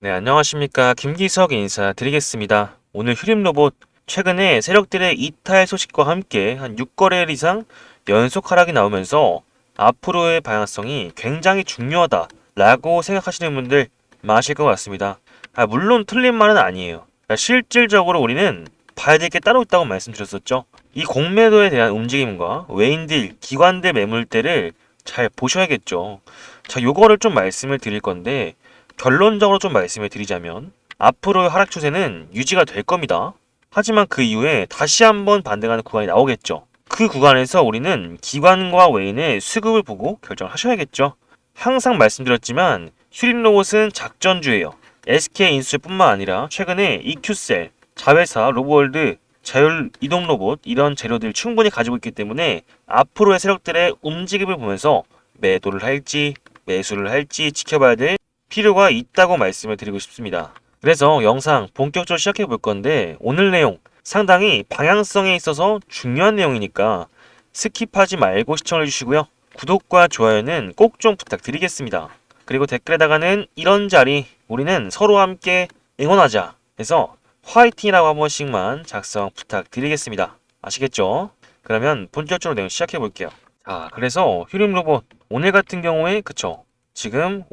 네, 안녕하십니까. 김기석 인사드리겠습니다. 오늘 휴림로봇 최근에 세력들의 이탈 소식과 함께 한 6거래일 이상 연속 하락이 나오면서 앞으로의 방향성이 굉장히 중요하다라고 생각하시는 분들 많으실 것 같습니다. 물론 틀린 말은 아니에요. 실질적으로 우리는 봐야 될 게 따로 있다고 말씀드렸었죠. 이 공매도에 대한 움직임과 외인들, 기관들 매물대를 잘 보셔야겠죠. 자, 요거를 좀 말씀을 드릴 건데 결론적으로 좀 말씀을 드리자면 앞으로의 하락 추세는 유지가 될 겁니다. 하지만 그 이후에 다시 한번 반등하는 구간이 나오겠죠. 그 구간에서 우리는 기관과 외인의 수급을 보고 결정을 하셔야겠죠. 항상 말씀드렸지만 휴림로봇은 작전주예요. SK인수뿐만 아니라 최근에 EQ셀, 자회사, 로보월드, 자율 이동 로봇 이런 재료들 충분히 가지고 있기 때문에 앞으로의 세력들의 움직임을 보면서 매도를 할지 매수를 할지 지켜봐야 될 필요가 있다고 말씀을 드리고 싶습니다. 그래서 영상 본격적으로 시작해 볼 건데 오늘 내용 상당히 방향성에 있어서 중요한 내용이니까 스킵하지 말고 시청해 주시고요. 구독과 좋아요는 꼭 좀 부탁드리겠습니다. 그리고 댓글에다가는 이런 자리 우리는 서로 함께 응원하자 해서 화이팅이라고 한 번씩만 작성 부탁드리겠습니다. 아시겠죠? 그러면 본격적으로 내용 시작해 볼게요. 자, 그래서 휴림 로봇 오늘 같은 경우에 그쵸? 지금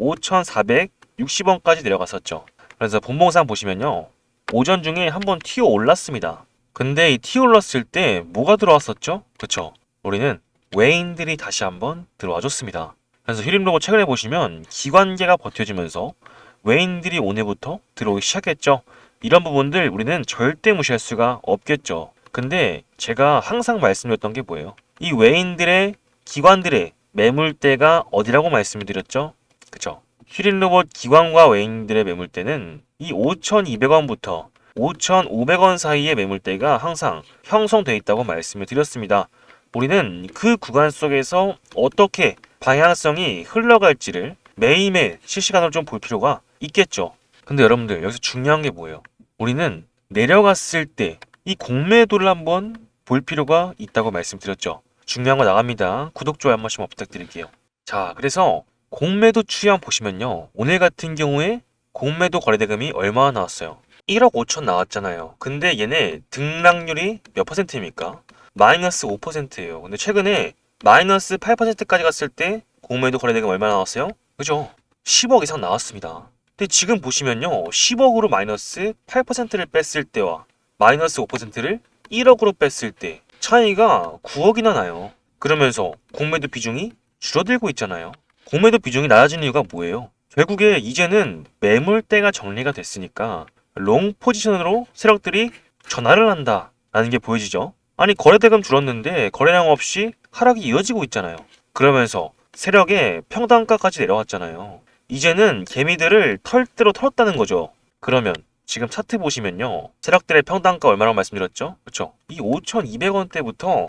5,460원까지 내려갔었죠. 그래서 본봉상 보시면요. 오전 중에 한번 튀어 올랐습니다. 근데 이 튀어 올랐을 때 뭐가 들어왔었죠? 그쵸? 우리는 외인들이 다시 한번 들어와 줬습니다. 그래서 휴림로고 최근에 보시면 기관계가 버텨주면서 외인들이 오늘부터 들어오기 시작했죠. 이런 부분들 우리는 절대 무시할 수가 없겠죠. 근데 제가 항상 말씀드렸던 게 뭐예요? 이 외인들의 기관들의 매물대가 어디라고 말씀을 드렸죠? 그쵸? 휴린로봇 기관과 외인들의 매물대는 이 5,200원부터 5,500원 사이의 매물대가 항상 형성되어 있다고 말씀을 드렸습니다. 우리는 그 구간 속에서 어떻게 방향성이 흘러갈지를 매일매일 실시간으로 좀 볼 필요가 있겠죠. 근데 여러분들 여기서 중요한 게 뭐예요? 우리는 내려갔을 때 이 공매도를 한번 볼 필요가 있다고 말씀드렸죠. 중요한 거 나갑니다. 구독, 좋아요 한 번씩만 부탁드릴게요. 자, 그래서 공매도 추이한 보시면요. 오늘 같은 경우에 공매도 거래대금이 얼마나 나왔어요? 1억 5천 나왔잖아요. 근데 얘네 등락률이 몇 퍼센트입니까? 마이너스 5%예요. 근데 최근에 마이너스 8%까지 갔을 때 공매도 거래대금 얼마나 나왔어요? 그죠? 10억 이상 나왔습니다. 근데 지금 보시면요. 10억으로 마이너스 8%를 뺐을 때와 마이너스 5%를 1억으로 뺐을 때 차이가 9억이나 나요. 그러면서 공매도 비중이 줄어들고 있잖아요. 공매도 비중이 낮아지는 이유가 뭐예요? 결국에 이제는 매물대가 정리가 됐으니까 롱 포지션으로 세력들이 전환을 한다라는 게 보여지죠. 아니 거래대금 줄었는데 거래량 없이 하락이 이어지고 있잖아요. 그러면서 세력의 평단가까지 내려왔잖아요. 이제는 개미들을 털대로 털었다는 거죠. 그러면 지금 차트 보시면요. 세력들의 평단가 얼마라고 말씀드렸죠? 그쵸? 이 5,200원대부터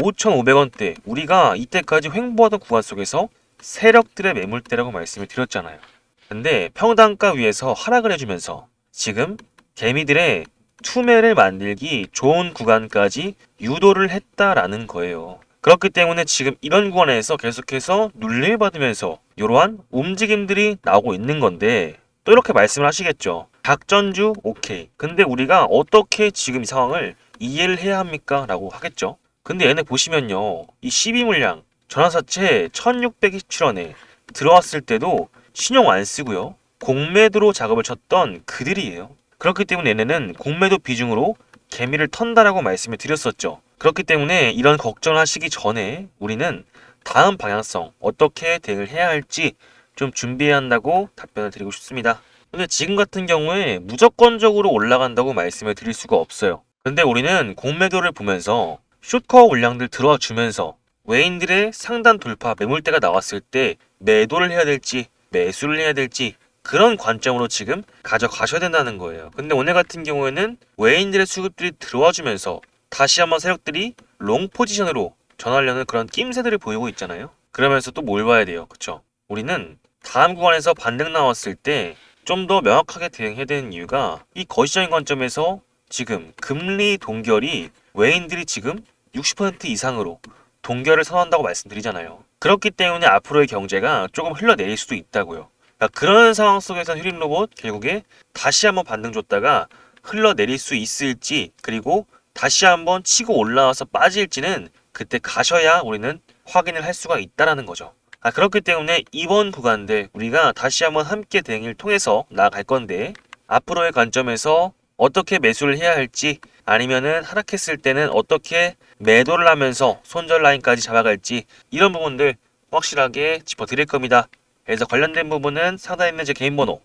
5,500원대 우리가 이때까지 횡보하던 구간 속에서 세력들의 매물대라고 말씀을 드렸잖아요. 근데 평단가 위에서 하락을 해주면서 지금 개미들의 투매를 만들기 좋은 구간까지 유도를 했다라는 거예요. 그렇기 때문에 지금 이런 구간에서 계속해서 눌림을 받으면서 이러한 움직임들이 나오고 있는 건데 또 이렇게 말씀을 하시겠죠. 작전주 오케이. 근데 우리가 어떻게 지금 이 상황을 이해를 해야 합니까? 라고 하겠죠. 근데 얘네 보시면요. 이 12물량 전환사채 1627원에 들어왔을 때도 신용 안 쓰고요. 공매도로 작업을 쳤던 그들이에요. 그렇기 때문에 얘네는 공매도 비중으로 개미를 턴다라고 말씀을 드렸었죠. 그렇기 때문에 이런 걱정을 하시기 전에 우리는 다음 방향성 어떻게 대응을 해야 할지 좀 준비해야 한다고 답변을 드리고 싶습니다. 근데 지금 같은 경우에 무조건적으로 올라간다고 말씀을 드릴 수가 없어요. 근데 우리는 공매도를 보면서 숏커 물량들 들어와 주면서 외인들의 상단 돌파 매물대가 나왔을 때 매도를 해야 될지 매수를 해야 될지 그런 관점으로 지금 가져가셔야 된다는 거예요. 근데 오늘 같은 경우에는 외인들의 수급들이 들어와 주면서 다시 한번 세력들이 롱 포지션으로 전하려는 그런 낌새들을 보이고 있잖아요. 그러면서 또 뭘 봐야 돼요. 그쵸? 우리는 다음 구간에서 반등 나왔을 때 좀 더 명확하게 대응해야 되는 이유가 이 거시적인 관점에서 지금 금리 동결이 외인들이 지금 60% 이상으로 동결을 선언한다고 말씀드리잖아요. 그렇기 때문에 앞으로의 경제가 조금 흘러내릴 수도 있다고요. 그런 상황 속에서 휴림 로봇 결국에 다시 한번 반등 줬다가 흘러내릴 수 있을지, 그리고 다시 한번 치고 올라와서 빠질지는 그때 가셔야 우리는 확인을 할 수가 있다라는 거죠. 그렇기 때문에 이번 구간들 우리가 다시 한번 함께 대응을 통해서 나아갈 건데, 앞으로의 관점에서 어떻게 매수를 해야 할지, 아니면은 하락했을 때는 어떻게 매도를 하면서 손절 라인까지 잡아갈지, 이런 부분들 확실하게 짚어드릴 겁니다. 그래서 관련된 부분은 상단에 있는 제 개인 번호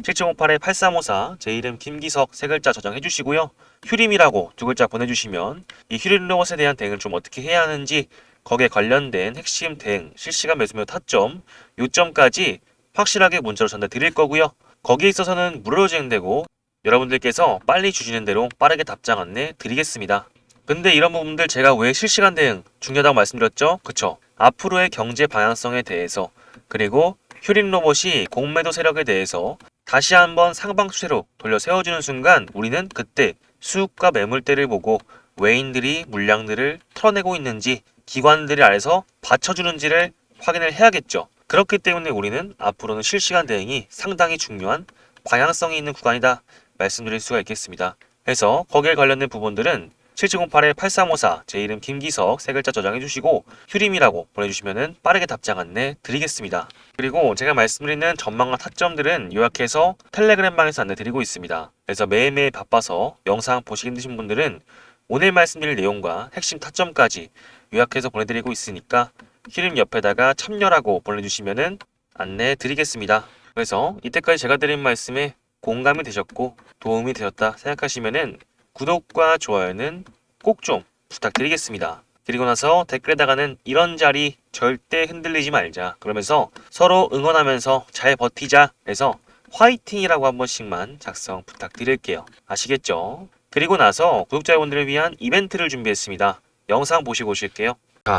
7708-8354, 제 이름 김기석 세 글자 저장해 주시고요. 휴림이라고 두 글자 보내주시면 이 휴림 로봇에 대한 대응을 좀 어떻게 해야 하는지, 거기에 관련된 핵심 대응, 실시간 매수며 타점, 요점까지 확실하게 문자로 전달 드릴 거고요. 거기에 있어서는 무료로 진행되고 여러분들께서 빨리 주시는 대로 빠르게 답장 안내 드리겠습니다. 근데 이런 부분들 제가 왜 실시간 대응 중요하다고 말씀드렸죠? 그쵸? 앞으로의 경제 방향성에 대해서, 그리고 휴림 로봇이 공매도 세력에 대해서 다시 한번 상방 추세로 돌려 세워주는 순간 우리는 그때 수급과 매물대를 보고 외인들이 물량들을 털어내고 있는지, 기관들이 아래서 받쳐주는지를 확인을 해야겠죠. 그렇기 때문에 우리는 앞으로는 실시간 대응이 상당히 중요한 방향성이 있는 구간이다 말씀드릴 수가 있겠습니다. 그래서 거기에 관련된 부분들은 7708-8354, 제 이름 김기석 세 글자 저장해 주시고 휴림이라고 보내주시면 빠르게 답장 안내 드리겠습니다. 그리고 제가 말씀드리는 전망과 타점들은 요약해서 텔레그램 방에서 안내 드리고 있습니다. 그래서 매일매일 바빠서 영상 보시기 힘드신 분들은 오늘 말씀드릴 내용과 핵심 타점까지 요약해서 보내드리고 있으니까 휴림 옆에다가 참여라고 보내주시면 안내 드리겠습니다. 그래서 이때까지 제가 드린 말씀에 공감이 되셨고 도움이 되셨다 생각하시면은 구독과 좋아요는 꼭 좀 부탁드리겠습니다. 그리고 나서 댓글에다가는 이런 자리 절대 흔들리지 말자, 그러면서 서로 응원하면서 잘 버티자 해서 화이팅이라고 한 번씩만 작성 부탁드릴게요. 아시겠죠? 그리고 나서 구독자분들을 위한 이벤트를 준비했습니다. 영상 보시고 오실게요.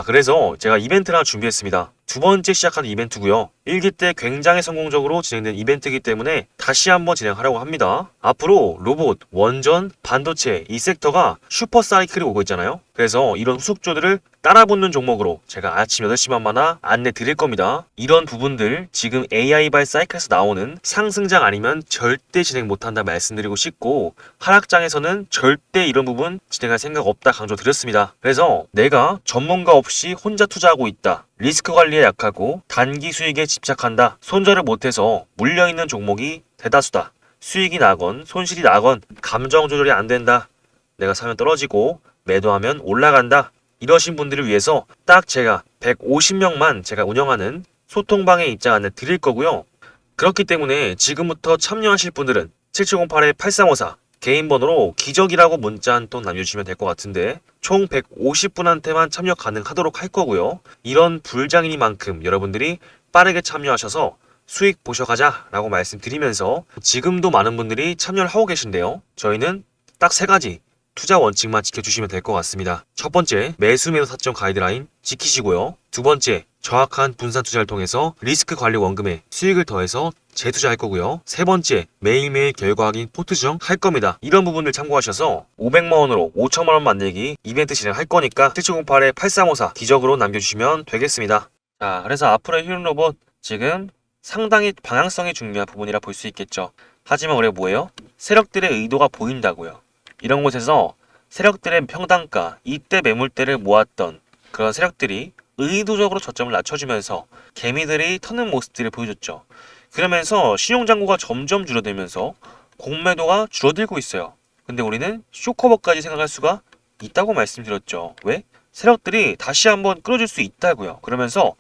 그래서 제가 이벤트를 하나 준비했습니다. 두 번째 시작하는 이벤트고요. 1기 때 굉장히 성공적으로 진행된 이벤트이기 때문에 다시 한번 진행하려고 합니다. 앞으로 로봇, 원전, 반도체 이 섹터가 슈퍼 사이클이 오고 있잖아요. 그래서 이런 후속조들을 따라붙는 종목으로 제가 아침 8시만마다 안내 드릴 겁니다. 이런 부분들 지금 AI발 사이클에서 나오는 상승장 아니면 절대 진행 못한다 말씀드리고 싶고, 하락장에서는 절대 이런 부분 진행할 생각 없다 강조드렸습니다. 그래서 내가 전문가 없이 혼자 투자하고 있다, 리스크 관리에 약하고 단기 수익에 집착한다, 손절을 못해서 물려있는 종목이 대다수다, 수익이 나건 손실이 나건 감정 조절이 안 된다, 내가 사면 떨어지고 매도하면 올라간다, 이러신 분들을 위해서 딱 제가 150명만 제가 운영하는 소통방에 입장 안내 드릴 거고요. 그렇기 때문에 지금부터 참여하실 분들은 7708-8354 개인 번호로 기적이라고 문자 한 통 남겨주시면 될 것 같은데 총 150분한테만 참여 가능하도록 할 거고요. 이런 불장이니만큼 여러분들이 빠르게 참여하셔서 수익 보셔가자 라고 말씀드리면서, 지금도 많은 분들이 참여를 하고 계신데요. 저희는 딱 세 가지 투자 원칙만 지켜주시면 될 것 같습니다. 첫 번째, 매수 매도 타점 가이드라인 지키시고요. 두 번째, 정확한 분산 투자를 통해서 리스크 관리 원금에 수익을 더해서 재투자할 거고요. 세 번째, 매일매일 결과 확인 포트 수정 할 겁니다. 이런 부분을 참고하셔서 500만원으로 5천만원 만들기 이벤트 진행할 거니까 7708-8354 기적으로 남겨주시면 되겠습니다. 그래서 앞으로의 휴림 로봇 지금 상당히 방향성이 중요한 부분이라 볼 수 있겠죠. 하지만 우리가 뭐예요? 세력들의 의도가 보인다고요. 이런 곳에서 세력들의 평단가, 이때 매물대를 모았던 그런 세력들이 의도적으로 저점을 낮춰주면서 개미들이 터는 모습들을 보여줬죠. 그러면서 신용잔고가 점점 줄어들면서 공매도가 줄어들고 있어요. 근데 우리는 쇼커버까지 생각할 수가 있다고 말씀드렸죠. 왜? 세력들이 다시 한번 끌어줄 수 있다고요. 그러면서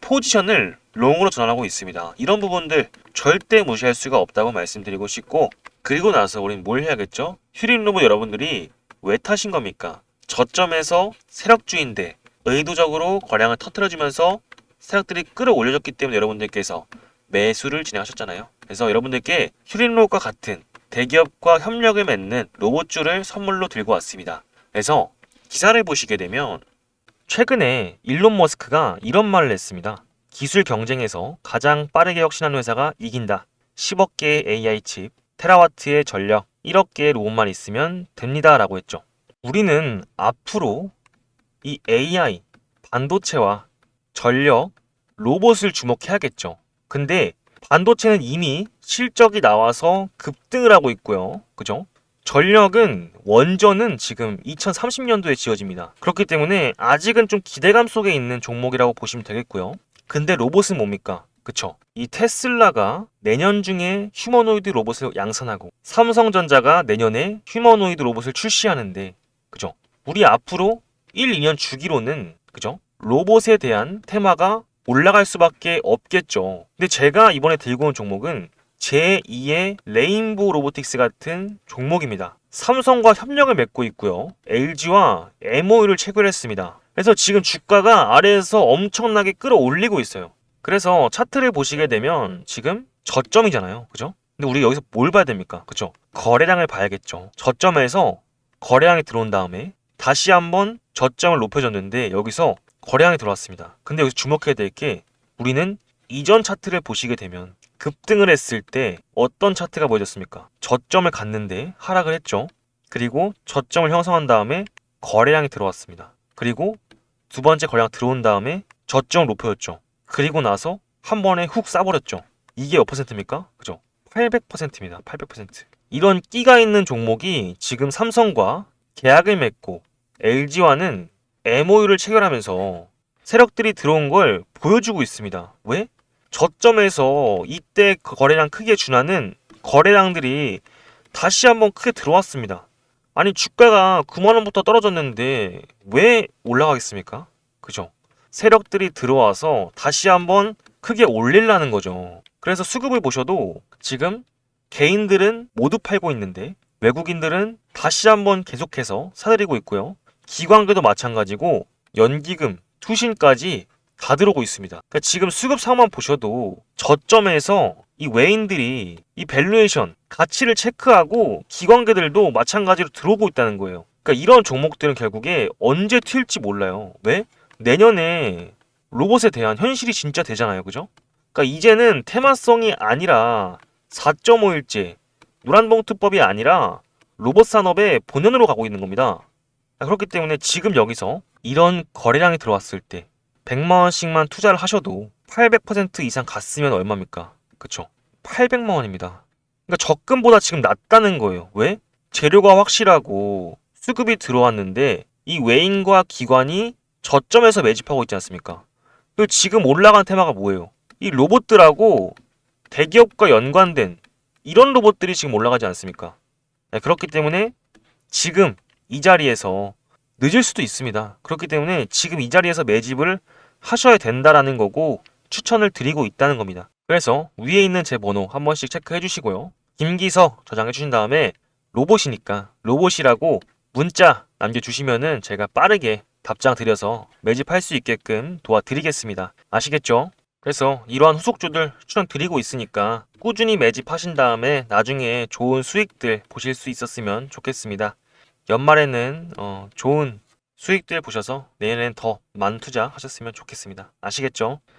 포지션을 롱으로 전환하고 있습니다. 이런 부분들 절대 무시할 수가 없다고 말씀드리고 싶고, 그리고 나서 우린 뭘 해야겠죠? 휴림 로봇 여러분들이 왜 타신 겁니까? 저점에서 세력주인데 의도적으로 거량을 터트려주면서 세력들이 끌어올려졌기 때문에 여러분들께서 매수를 진행하셨잖아요. 그래서 여러분들께 휴림 로봇과 같은 대기업과 협력을 맺는 로봇주를 선물로 들고 왔습니다. 그래서 기사를 보시게 되면 최근에 일론 머스크가 이런 말을 했습니다. 기술 경쟁에서 가장 빠르게 혁신하는 회사가 이긴다. 10억 개의 AI 칩, 테라와트의 전력, 1억 개의 로봇만 있으면 됩니다 라고 했죠. 우리는 앞으로 이 AI, 반도체와 전력, 로봇을 주목해야겠죠. 근데 반도체는 이미 실적이 나와서 급등을 하고 있고요. 그죠? 전력은 원전은 지금 2030년도에 지어집니다. 그렇기 때문에 아직은 좀 기대감 속에 있는 종목이라고 보시면 되겠고요. 근데 로봇은 뭡니까? 그쵸? 이 테슬라가 내년 중에 휴머노이드 로봇을 양산하고 삼성전자가 내년에 휴머노이드 로봇을 출시하는데 그죠? 우리 앞으로 1, 2년 주기로는 그죠? 로봇에 대한 테마가 올라갈 수밖에 없겠죠. 근데 제가 이번에 들고 온 종목은 제2의 레인보우 로보틱스 같은 종목입니다. 삼성과 협력을 맺고 있고요. LG와 MOU를 체결했습니다. 그래서 지금 주가가 아래에서 엄청나게 끌어올리고 있어요. 그래서 차트를 보시게 되면 지금 저점이잖아요. 그죠? 근데 우리 여기서 뭘 봐야 됩니까? 그죠? 거래량을 봐야겠죠. 저점에서 거래량이 들어온 다음에 다시 한번 저점을 높여줬는데 여기서 거래량이 들어왔습니다. 근데 여기서 주목해야 될 게 우리는 이전 차트를 보시게 되면 급등을 했을 때 어떤 차트가 보여졌습니까? 저점을 갔는데 하락을 했죠. 그리고 저점을 형성한 다음에 거래량이 들어왔습니다. 그리고 두 번째 거래량 들어온 다음에 저점을 높여줬죠. 그리고 나서 한 번에 훅 싸버렸죠. 이게 몇 퍼센트입니까? 그죠? 800%입니다. 800%. 이런 끼가 있는 종목이 지금 삼성과 계약을 맺고 LG와는 MOU를 체결하면서 세력들이 들어온 걸 보여주고 있습니다. 왜? 저점에서 이때 거래량 크게 준하는 거래량들이 다시 한번 크게 들어왔습니다. 아니 주가가 9만원부터 떨어졌는데 왜 올라가겠습니까? 그죠? 세력들이 들어와서 다시 한번 크게 올리려는 거죠. 그래서 수급을 보셔도 지금 개인들은 모두 팔고 있는데 외국인들은 다시 한번 계속해서 사들이고 있고요. 기관계도 마찬가지고 연기금, 투신까지 다 들어오고 있습니다. 그러니까 지금 수급 상황만 보셔도 저점에서 이 외인들이 이 밸류에이션, 가치를 체크하고 기관계들도 마찬가지로 들어오고 있다는 거예요. 그러니까 이런 종목들은 결국에 언제 튈지 몰라요. 왜? 내년에 로봇에 대한 현실이 진짜 되잖아요. 그죠? 그러니까 이제는 테마성이 아니라 4.5일제, 노란봉투법이 아니라 로봇 산업의 본연으로 가고 있는 겁니다. 그렇기 때문에 지금 여기서 이런 거래량이 들어왔을 때 100만 원씩만 투자를 하셔도 800% 이상 갔으면 얼마입니까? 그쵸? 800만 원입니다. 그러니까 적금보다 지금 낫다는 거예요. 왜? 재료가 확실하고 수급이 들어왔는데 이 외인과 기관이 저점에서 매집하고 있지 않습니까? 그리고 지금 올라간 테마가 뭐예요? 이 로봇들하고 대기업과 연관된 이런 로봇들이 지금 올라가지 않습니까? 그렇기 때문에 지금 이 자리에서 늦을 수도 있습니다. 그렇기 때문에 지금 이 자리에서 매집을 하셔야 된다라는 거고 추천을 드리고 있다는 겁니다. 그래서 위에 있는 제 번호 한 번씩 체크해 주시고요. 김기석 저장해 주신 다음에 로봇이니까 로봇이라고 문자 남겨주시면은 제가 빠르게 답장 드려서 매집할 수 있게끔 도와드리겠습니다. 아시겠죠? 그래서 이러한 후속주들 추천 드리고 있으니까 꾸준히 매집하신 다음에 나중에 좋은 수익들 보실 수 있었으면 좋겠습니다. 연말에는 좋은 수익들 보셔서 내년엔 더 많은 투자 하셨으면 좋겠습니다. 아시겠죠?